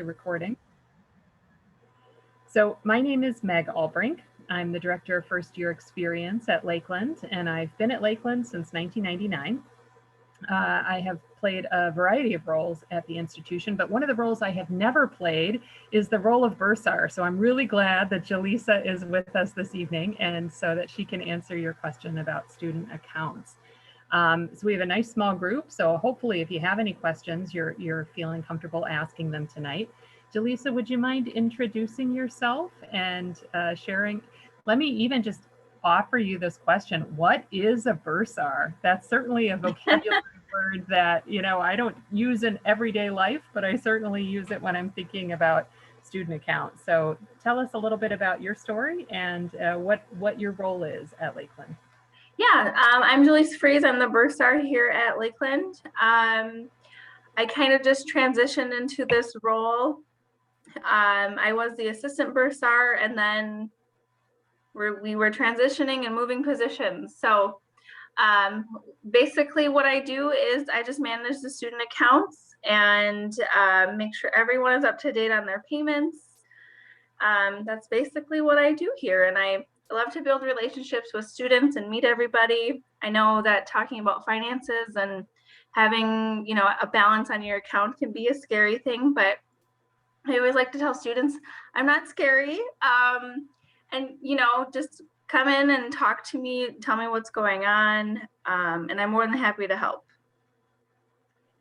the recording. So my name is Meg Albrink. I'm the Director of First Year Experience at Lakeland, and I've been at Lakeland since 1999. I have played a variety of roles at the institution, but one of the roles I have never played is the role of bursar. So I'm really glad that Jaleesa is with us this evening, and so that she can answer your question about student accounts. So we have a nice small group, so hopefully if you have any questions, you're feeling comfortable asking them tonight. Jaleesa, would you mind introducing yourself and sharing? Let me even just offer you this question. What is a bursar? That's certainly a vocabulary word that, I don't use in everyday life, but I certainly use it when I'm thinking about student accounts. So tell us a little bit about your story and what your role is at Lakeland. Yeah, I'm Jaleesa Freeze. I'm the bursar here at Lakeland. I kind of just transitioned into this role. I was the assistant bursar, and then we were transitioning and moving positions. So basically what I do is I just manage the student accounts and make sure everyone is up to date on their payments. That's basically what I do here. And I love to build relationships with students and meet everybody. I know that talking about finances and having, a balance on your account can be a scary thing, but I always like to tell students I'm not scary. And, just come in and talk to me, tell me what's going on. And I'm more than happy to help.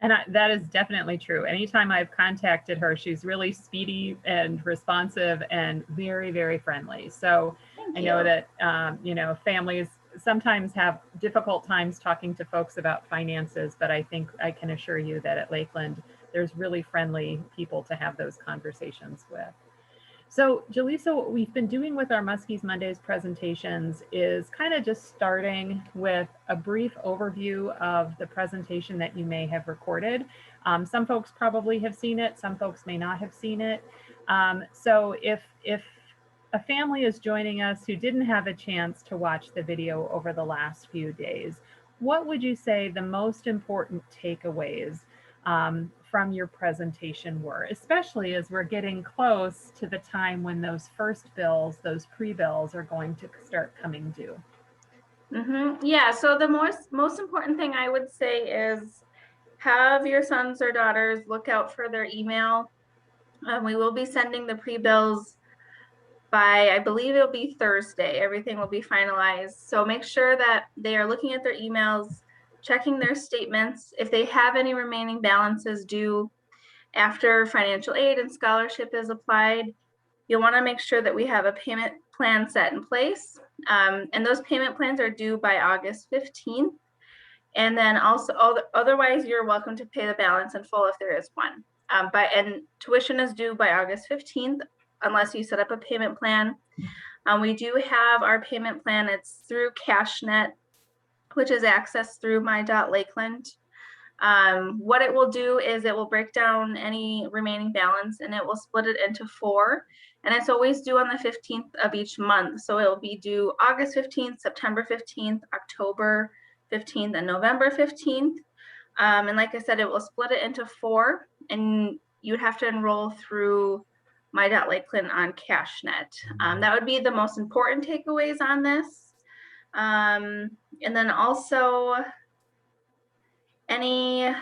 And that is definitely true. Anytime I've contacted her, she's really speedy and responsive and very, very friendly. So I know that, families sometimes have difficult times talking to folks about finances, but I think I can assure you that at Lakeland, there's really friendly people to have those conversations with. So Jaleesa, what we've been doing with our Muskies Mondays presentations is kind of just starting with a brief overview of the presentation that you may have recorded. Some folks probably have seen it, some folks may not have seen it. So if a family is joining us who didn't have a chance to watch the video over the last few days, what would you say the most important takeaways from your presentation were, especially as we're getting close to the time when those first bills, those pre-bills are going to start coming due? Yeah, so the most important thing I would say is have your sons or daughters look out for their email. We will be sending the pre-bills by, I believe it'll be Thursday. Everything will be finalized. So make sure that they are looking at their emails, checking their statements. If they have any remaining balances due after financial aid and scholarship is applied, you'll want to make sure that we have a payment plan set in place. And those payment plans are due by August 15th. And then also, otherwise, you're welcome to pay the balance in full if there is one. And tuition is due by August 15th, unless you set up a payment plan. We do have our payment plan. It's through CashNet, which is accessed through my.lakeland. What it will do is it will break down any remaining balance and it will split it into 4. And it's always due on the 15th of each month. So it will be due August 15th, September 15th, October 15th, and November 15th. And like I said, it will split it into 4, and you'd have to enroll through my.lakeland on CashNet. That would be the most important takeaways on this. And then also any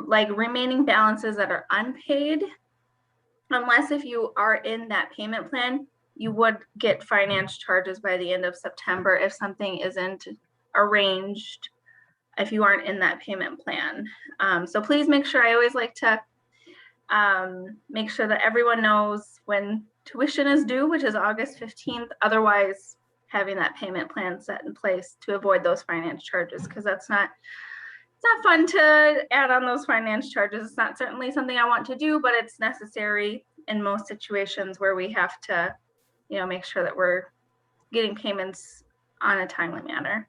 like remaining balances that are unpaid, unless if you are in that payment plan, you would get finance charges by the end of September if something isn't arranged, if you aren't in that payment plan. So please make sure, I always like to make sure that everyone knows when tuition is due, which is August 15th. Otherwise, having that payment plan set in place to avoid those finance charges, because it's not fun to add on those finance charges. It's not certainly something I want to do, but it's necessary in most situations where we have to, make sure that we're getting payments on a timely manner.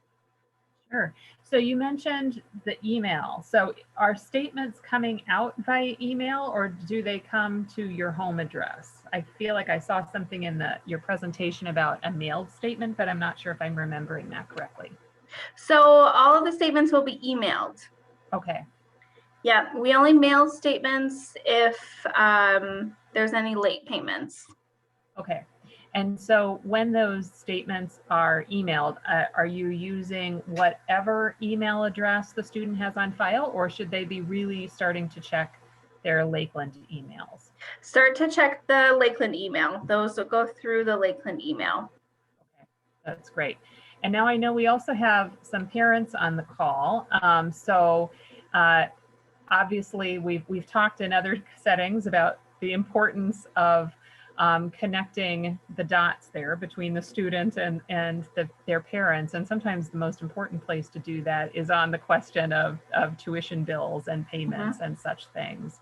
Sure. So you mentioned the email. So are statements coming out via email, or do they come to your home address? I feel like I saw something in your presentation about a mailed statement, but I'm not sure if I'm remembering that correctly. So all of the statements will be emailed. Okay. Yeah, we only mail statements if there's any late payments. Okay. And so when those statements are emailed, are you using whatever email address the student has on file, or should they be really starting to check their Lakeland emails? Start to check the Lakeland email. Those will go through the Lakeland email. Okay, that's great. And now I know we also have some parents on the call. Obviously we've talked in other settings about the importance of connecting the dots there between the student and their parents. And sometimes the most important place to do that is on the question of tuition bills and payments and such things.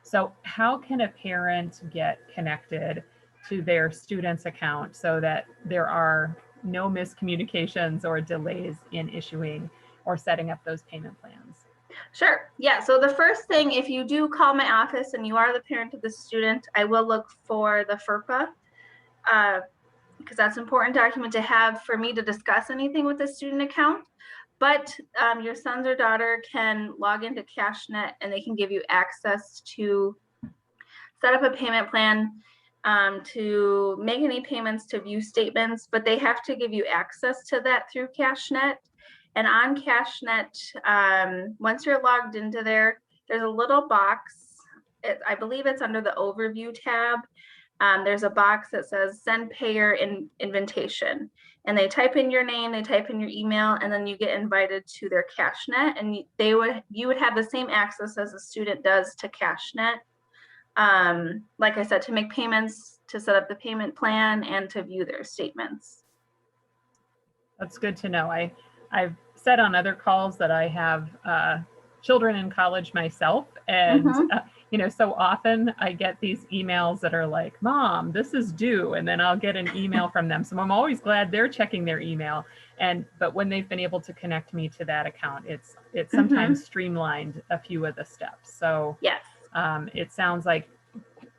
So how can a parent get connected to their student's account so that there are no miscommunications or delays in issuing or setting up those payment plans? Sure. Yeah. So the first thing, if you do call my office and you are the parent of the student, I will look for the FERPA, because that's an important document to have for me to discuss anything with the student account. But your sons or daughter can log into CashNet and they can give you access to set up a payment plan, to make any payments, to view statements, but they have to give you access to that through CashNet. And on CashNet, once you're logged into there, there's a little box. I believe it's under the overview tab. There's a box that says send payer invitation. And they type in your name, they type in your email, and then you get invited to their CashNet. And you would have the same access as a student does to CashNet. Like I said, to make payments, to set up the payment plan, and to view their statements. That's good to know. I've said on other calls that I have children in college myself, and so often I get these emails that are like, "Mom, this is due," and then I'll get an email from them. So I'm always glad they're checking their email. But when they've been able to connect me to that account, it's sometimes streamlined a few of the steps. So yes. It sounds like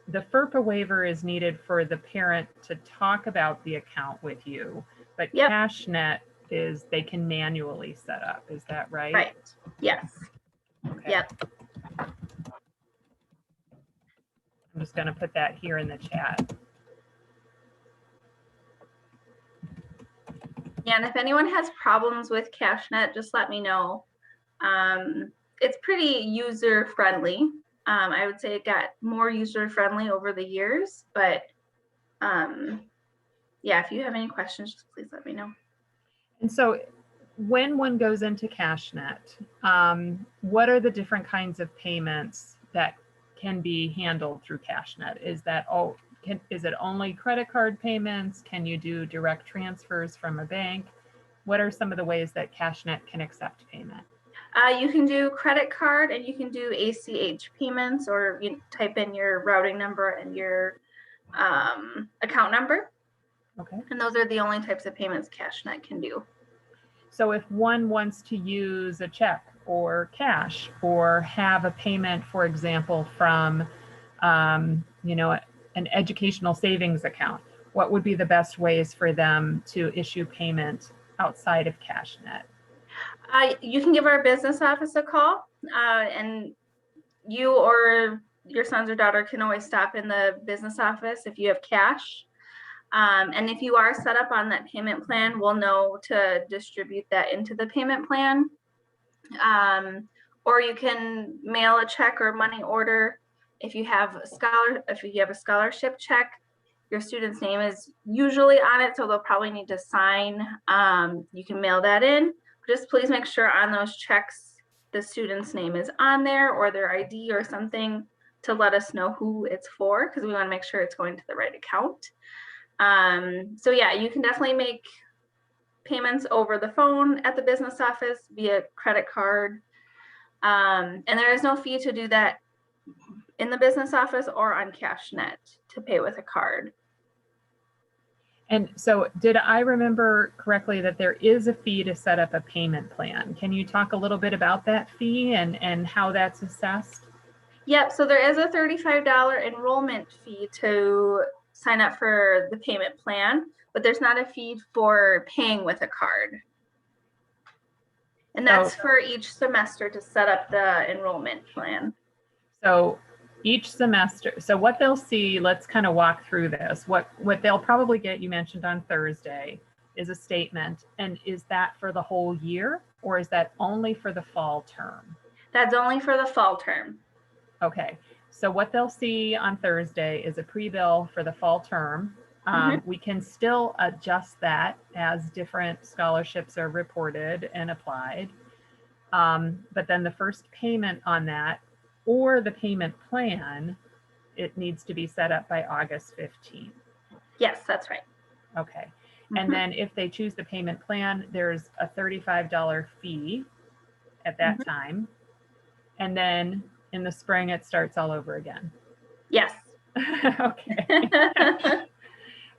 the FERPA waiver is needed for the parent to talk about the account with you, but CashNet is they can manually set up. Is that right? Right. Yes. Okay. Yep. I'm just going to put that here in the chat. Yeah, and if anyone has problems with CashNet, just let me know. It's pretty user friendly. I would say it got more user friendly over the years, but yeah, if you have any questions, just please let me know. And so when one goes into CashNet, what are the different kinds of payments that can be handled through CashNet? Is it only credit card payments? Can you do direct transfers from a bank? What are some of the ways that CashNet can accept payment? You can do credit card and you can do ACH payments, or you type in your routing number and your account number. Okay. And those are the only types of payments CashNet can do. So if one wants to use a check or cash or have a payment, for example, from an educational savings account, what would be the best ways for them to issue payment outside of CashNet? You can give our business office a call, and you or your sons or daughter can always stop in the business office if you have cash. And if you are set up on that payment plan, we'll know to distribute that into the payment plan. Or you can mail a check or money order. If you have a scholarship check, your student's name is usually on it, so they'll probably need to sign. You can mail that in. Just please make sure on those checks the student's name is on there, or their ID or something, to let us know who it's for, because we want to make sure it's going to the right account. So yeah, you can definitely make payments over the phone at the business office via credit card. And there is no fee to do that in the business office or on CashNet to pay with a card. And so did I remember correctly that there is a fee to set up a payment plan? Can you talk a little bit about that fee and how that's assessed? Yep, so there is a $35 enrollment fee to sign up for the payment plan, but there's not a fee for paying with a card. And that's for each semester to set up the enrollment plan. So each semester, so what they'll see, let's kind of walk through this. What they'll probably get, you mentioned on Thursday, is a statement. And is that for the whole year, or is that only for the fall term? That's only for the fall term. Okay. So what they'll see on Thursday is a pre-bill for the fall term. We can still adjust that as different scholarships are reported and applied. But then the first payment on that, or the payment plan, it needs to be set up by August 15th. Yes, that's right. Okay. And then if they choose the payment plan, there's a $35 fee at that time. And then in the spring, it starts all over again. Yes. Okay.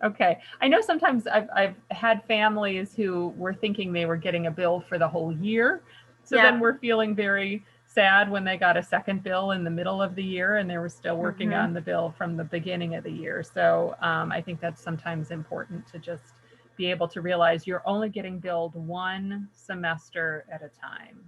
Okay. I know sometimes I've had families who were thinking they were getting a bill for the whole year. So then we're feeling very sad when they got a second bill in the middle of the year and they were still working on the bill from the beginning of the year. So I think that's sometimes important to just be able to realize you're only getting billed one semester at a time.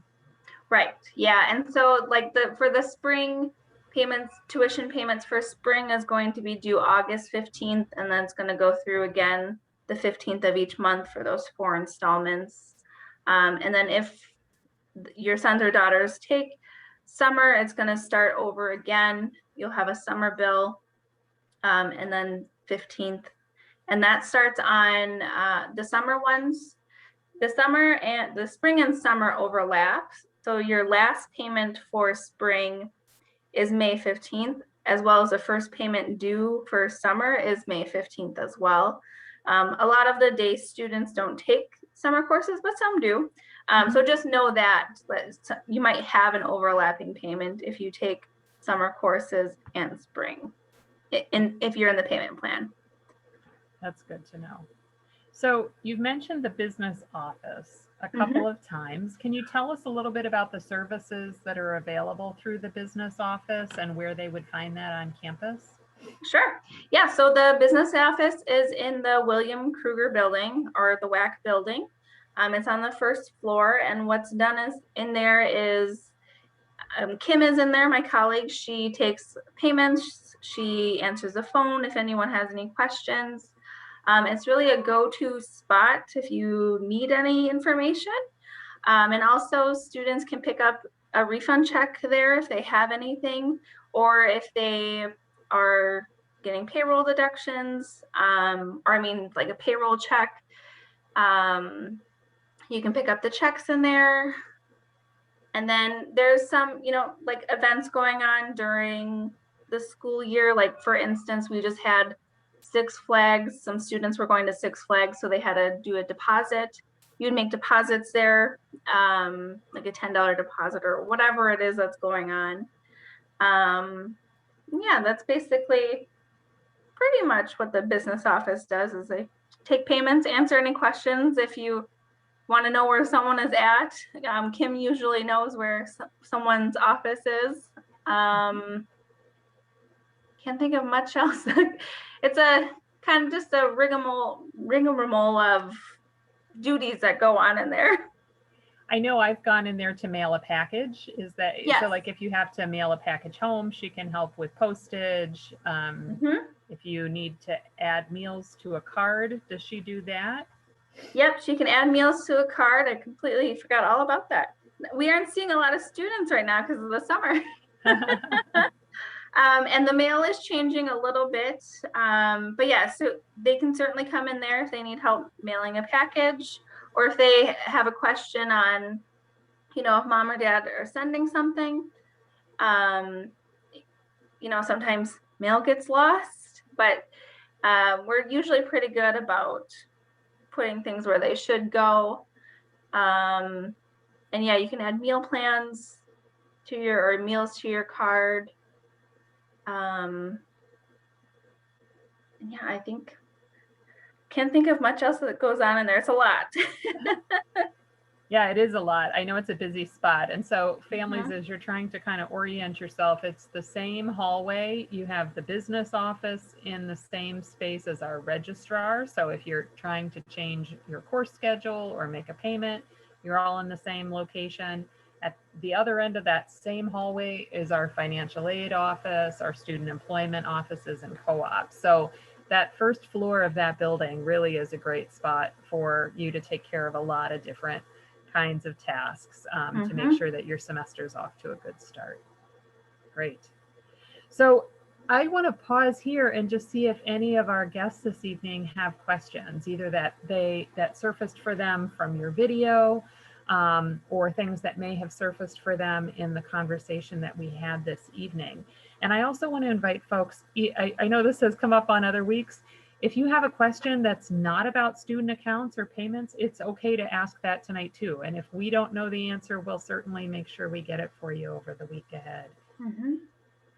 Right. Yeah. And so like for the spring payments, tuition payments for spring is going to be due August 15th, and then it's going to go through again the 15th of each month for those 4 installments. And then if your sons or daughters take summer, it's going to start over again. You'll have a summer bill, and then 15th. And that starts on the summer ones. The summer and the spring and summer overlaps. So your last payment for spring is May 15th, as well as the first payment due for summer is May 15th as well. A lot of the day students don't take summer courses, but some do. So just know that you might have an overlapping payment if you take summer courses and spring, if you're in the payment plan. That's good to know. So you've mentioned the business office a couple of times. Can you tell us a little bit about the services that are available through the business office and where they would find that on campus? Sure. Yeah, so the business office is in the William Kruger building, or the WAC building. It's on the first floor, and what's done is in there is Kim is in there, my colleague. She takes payments. She answers the phone if anyone has any questions. It's really a go-to spot if you need any information. And also students can pick up a refund check there if they have anything, or if they are getting payroll deductions, or I mean like a payroll check. You can pick up the checks in there. And then there's some, like events going on during the school year. Like for instance, we just had Six Flags. Some students were going to Six Flags, so they had to do a deposit. You'd make deposits there, like a $10 deposit or whatever it is that's going on. Yeah, that's basically pretty much what the business office does, is they take payments, answer any questions. If you want to know where someone is at, Kim usually knows where someone's office is. Can't think of much else. It's a kind of just a rigmarole of duties that go on in there. I know I've gone in there to mail a package. Is that so? Like if you have to mail a package home, she can help with postage. If you need to add meals to a card, does she do that? Yep, she can add meals to a card. I completely forgot all about that. We aren't seeing a lot of students right now because of the summer. And the mail is changing a little bit. But yeah, so they can certainly come in there if they need help mailing a package, or if they have a question on, if mom or dad are sending something. Sometimes mail gets lost, but we're usually pretty good about putting things where they should go. And yeah, you can add meal plans or meals to your card. Yeah, can't think of much else that goes on in there. It's a lot. Yeah, it is a lot. I know it's a busy spot. And so families, as you're trying to kind of orient yourself, it's the same hallway. You have the business office in the same space as our registrar. So if you're trying to change your course schedule or make a payment, You're all in the same location. At the other end of that same hallway is our financial aid office, our student employment offices, and co-ops. So that first floor of that building really is a great spot for you to take care of a lot of different kinds of tasks to make sure that your semester's off to a good start. Great. So I want to pause here and just see if any of our guests this evening have questions, either that surfaced for them from your video, or things that may have surfaced for them in the conversation that we had this evening. And I also want to invite folks, I know this has come up on other weeks. If you have a question that's not about student accounts or payments, it's okay to ask that tonight too. And if we don't know the answer, we'll certainly make sure we get it for you over the week ahead.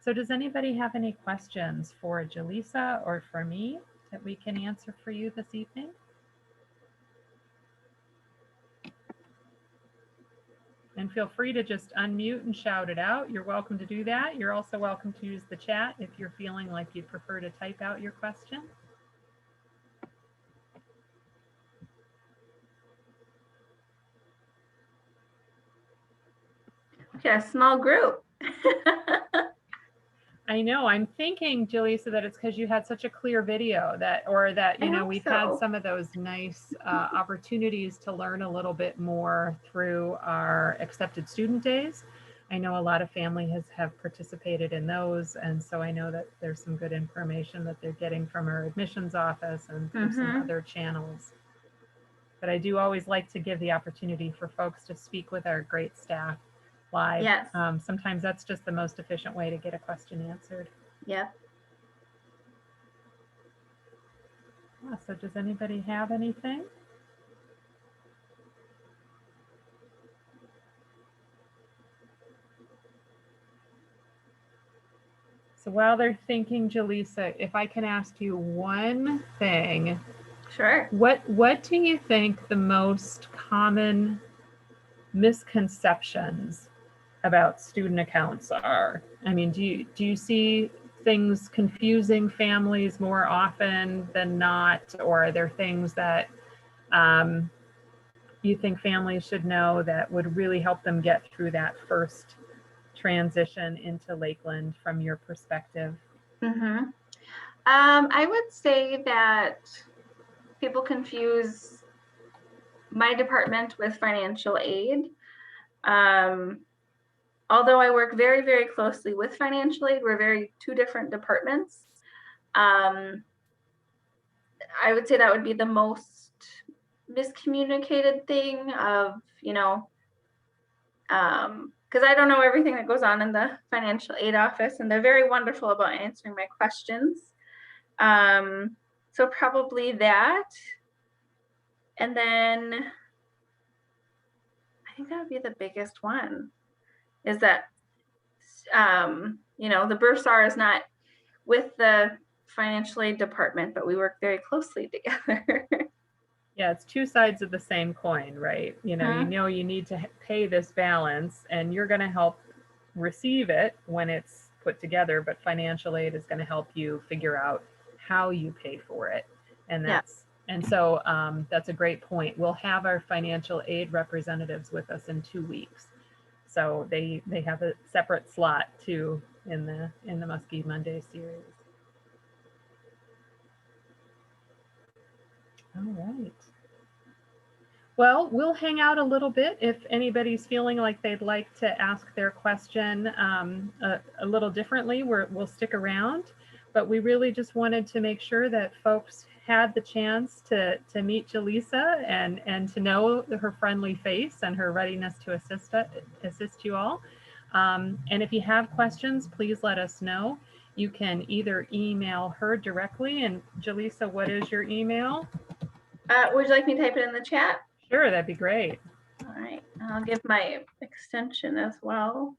So does anybody have any questions for Jaleesa or for me that we can answer for you this evening? And feel free to just unmute and shout it out. You're welcome to do that. You're also welcome to use the chat if you're feeling like you'd prefer to type out your question. Okay, a small group. I know. I'm thinking, Jaleesa, that it's because you had such a clear video that we've had some of those nice opportunities to learn a little bit more through our accepted student days. I know a lot of families have participated in those, and so I know that there's some good information that they're getting from our admissions office and through some other channels. But I do always like to give the opportunity for folks to speak with our great staff live. Yes. Sometimes that's just the most efficient way to get a question answered. Yep. Yeah, so does anybody have anything? So while they're thinking, Jaleesa, if I can ask you one thing. Sure. What do you think the most common misconceptions about student accounts are? I mean, do you see things confusing families more often than not, or are there things that you think families should know that would really help them get through that first transition into Lakeland from your perspective? I would say that people confuse my department with financial aid. Although I work very, very closely with financial aid, we're two different departments. I would say that would be the most miscommunicated thing of, because I don't know everything that goes on in the financial aid office, and they're very wonderful about answering my questions. So probably that. And then I think that would be the biggest one, is that, the bursar is not with the financial aid department, but we work very closely together. Yeah, it's two sides of the same coin, right? You need to pay this balance, and you're going to help receive it when it's put together, but financial aid is going to help you figure out how you pay for it. And that's a great point. We'll have our financial aid representatives with us in 2 weeks. So they have a separate slot too in the Muskie Monday series. All right. Well, we'll hang out a little bit if anybody's feeling like they'd like to ask their question a little differently. We'll stick around, but we really just wanted to make sure that folks had the chance to meet Jaleesa and to know her friendly face and her readiness to assist you all. And if you have questions, please let us know. You can either email her directly. And Jaleesa, what is your email? Would you like me to type it in the chat? Sure, that'd be great. All right, I'll give my extension as well.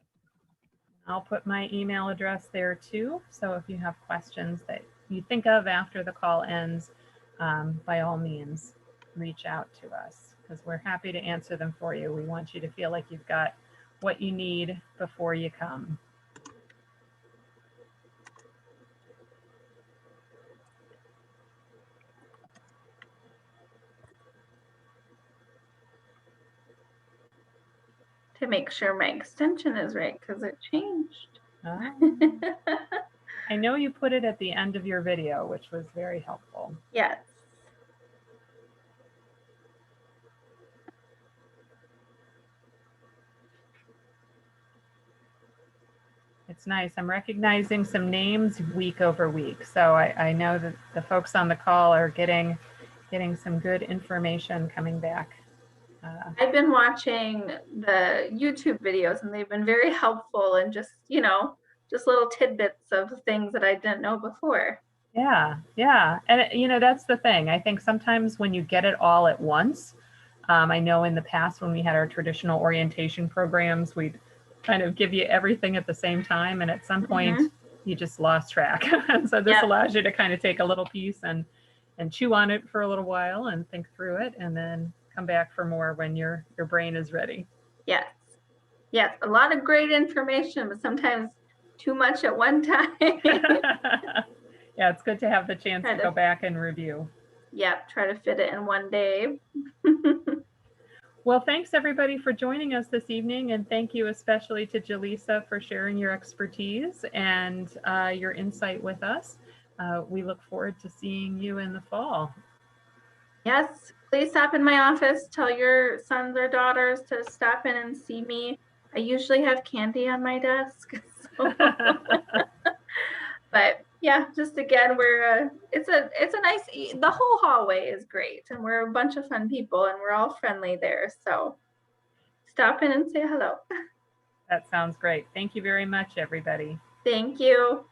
I'll put my email address there too. So if you have questions that you think of after the call ends, by all means, reach out to us because we're happy to answer them for you. We want you to feel like you've got what you need before you come. to make sure my extension is right because it changed. Oh. I know you put it at the end of your video, which was very helpful. Yes. It's nice. I'm recognizing some names week over week. So I know that the folks on the call are getting some good information coming back. I've been watching the YouTube videos and they've been very helpful and just, just little tidbits of things that I didn't know before. Yeah, yeah. And that's the thing. I think sometimes when you get it all at once, I know in the past when we had our traditional orientation programs, we'd kind of give you everything at the same time. And at some point, you just lost track. And so this allows you to kind of take a little piece and chew on it for a little while and think through it and then come back for more when your brain is ready. Yes. Yes. A lot of great information, but sometimes too much at one time. Yeah, it's good to have the chance to go back and review. Yep, try to fit it in one day. Well, thanks everybody for joining us this evening, and thank you especially to Jaleesa for sharing your expertise and your insight with us. We look forward to seeing you in the fall. Yes, please stop in my office. Tell your sons or daughters to stop in and see me. I usually have candy on my desk. So. But yeah, just again, it's a nice, the whole hallway is great and we're a bunch of fun people and we're all friendly there. So stop in and say hello. That sounds great. Thank you very much, everybody. Thank you.